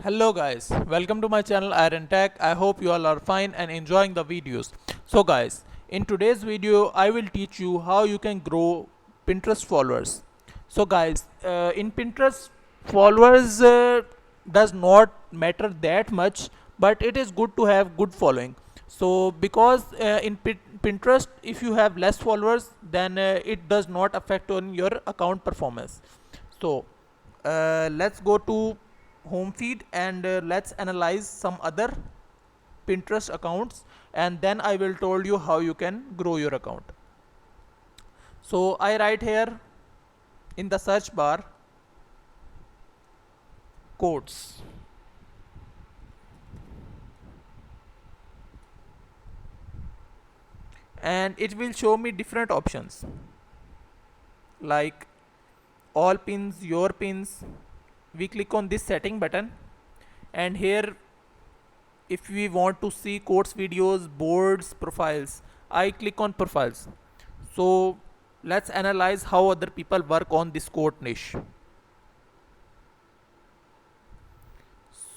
Hello guys, welcome to my channel Iron Tech. I hope you all are fine and enjoying the videos. So guys, in today's video I will teach you how you can grow Pinterest followers. So guys, in Pinterest followers does not matter that much, but it is good to have good following. So because in Pinterest if you have less followers, then it does not affect on your account performance. So let's go to home feed and let's analyze some other Pinterest accounts, and then I will told you how you can grow your account. So I write here in the search bar quotes, and it will show me different options like all pins, your pins. We click on this setting button, and here if we want to see quotes videos, boards, profiles, I click on profiles. So let's analyze how other people work on this quote niche.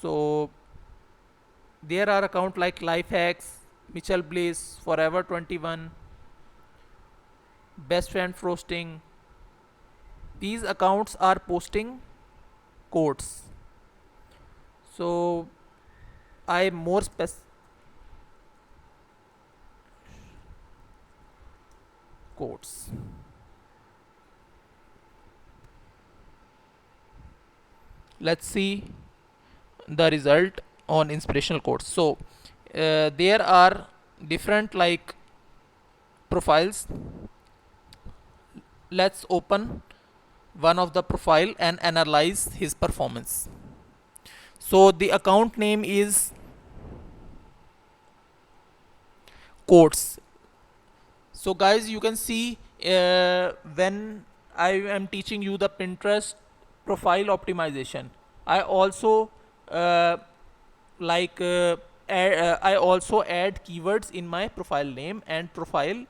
So there are accounts like Lifehacks, Mitchell Bliss, Forever 21, Best Friend Frosting. These accounts are posting quotes. So I more quotes. Let's see the result on inspirational quotes. So there are different like profiles. Let's open one of the profile and analyze his performance. So the account name is quotes. So guys, you can see when I am teaching you the Pinterest profile optimization, I also uh, like I also add keywords in my profile name and profile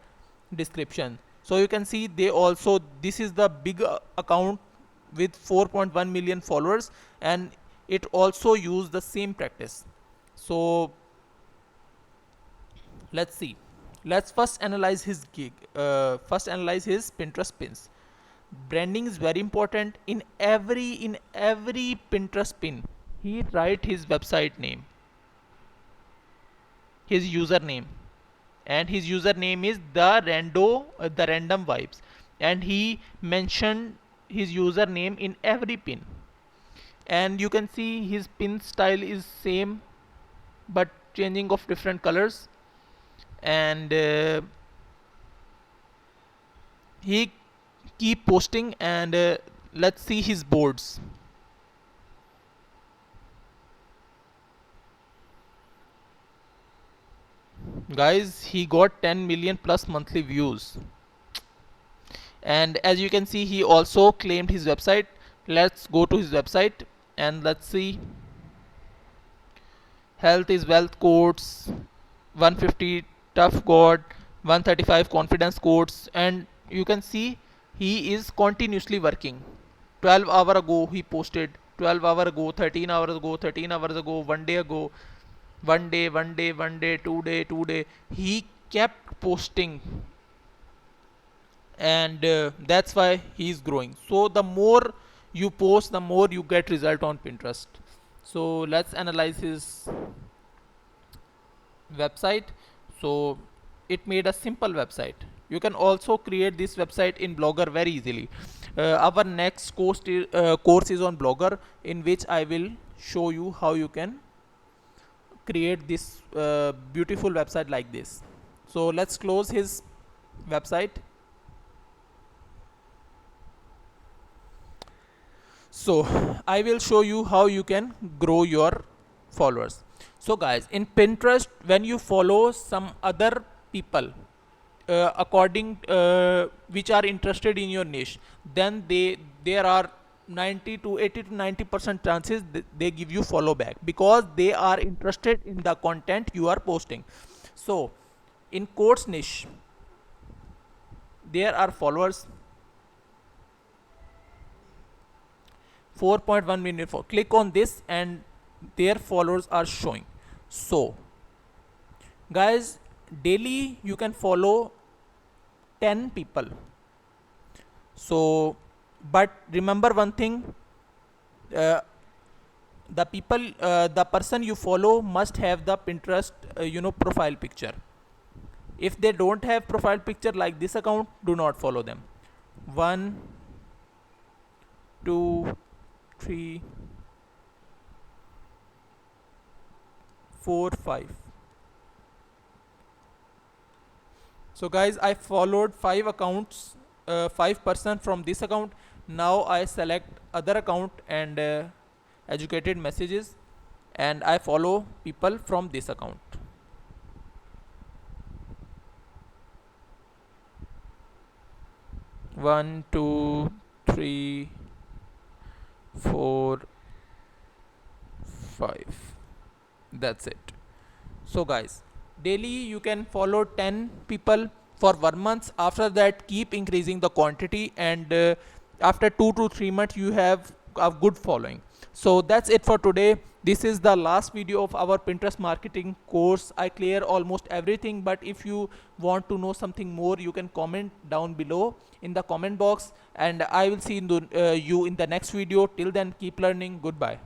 description. So you can see they also, this is the big account with 4.1 million followers, and it also use the same practice. So let's see, let's first analyze his gig, first analyze his Pinterest pins. Branding is very important. In every Pinterest pin he write his website name, his username, and his username is the random vibes, and he mentioned his username in every pin. And you can see his pin style is same but changing of different colors. And he keep posting, and let's see his boards. Guys, he got 10 million plus monthly views. And as you can see, he also claimed his website. Let's go to his website and let's see. Health is wealth quotes, 150 tough god, 135 confidence quotes. And you can see he is continuously working. 12 hour ago he posted, 12 hour ago, 13 hours ago, 13 hours ago, 1 day ago, 1 day, 1 day, 1 day, 2 day, 2 day. He kept posting, and that's why he's growing. So the more you post, the more you get result on Pinterest. So let's analyze his website. So it made a simple website. You can also create this website in Blogger very easily. Our next course is on Blogger, in which I will show you how you can create this beautiful website like this. So let's close his website. So I will show you how you can grow your followers. So guys, in Pinterest, when you follow some other people according which are interested in your niche, then there are 90 to 80 to 90% chances they give you follow back, because they are interested in the content you are posting. So in quotes niche, there are followers 4.1 million. For click on this, and their followers are showing. So guys, daily you can follow 10 people. So but remember one thing, uh, the person you follow must have the Pinterest profile picture. If they don't have profile picture like this account, do not follow them. 1 2 3 4 5. So guys, I followed 5 accounts, 5 person from this account. Now I select other account and educated messages, and I follow people from this account. 1 2 3 4 5. That's it. So guys, daily you can follow 10 people for 1 month. After that, keep increasing the quantity, and after 2 to 3 months you have a good following. So that's it for today. This is the last video of our Pinterest marketing course. I clear almost everything, but if you want to know something more, you can comment down below in the comment box, and I will see you in the next video. Till then, keep learning. Goodbye.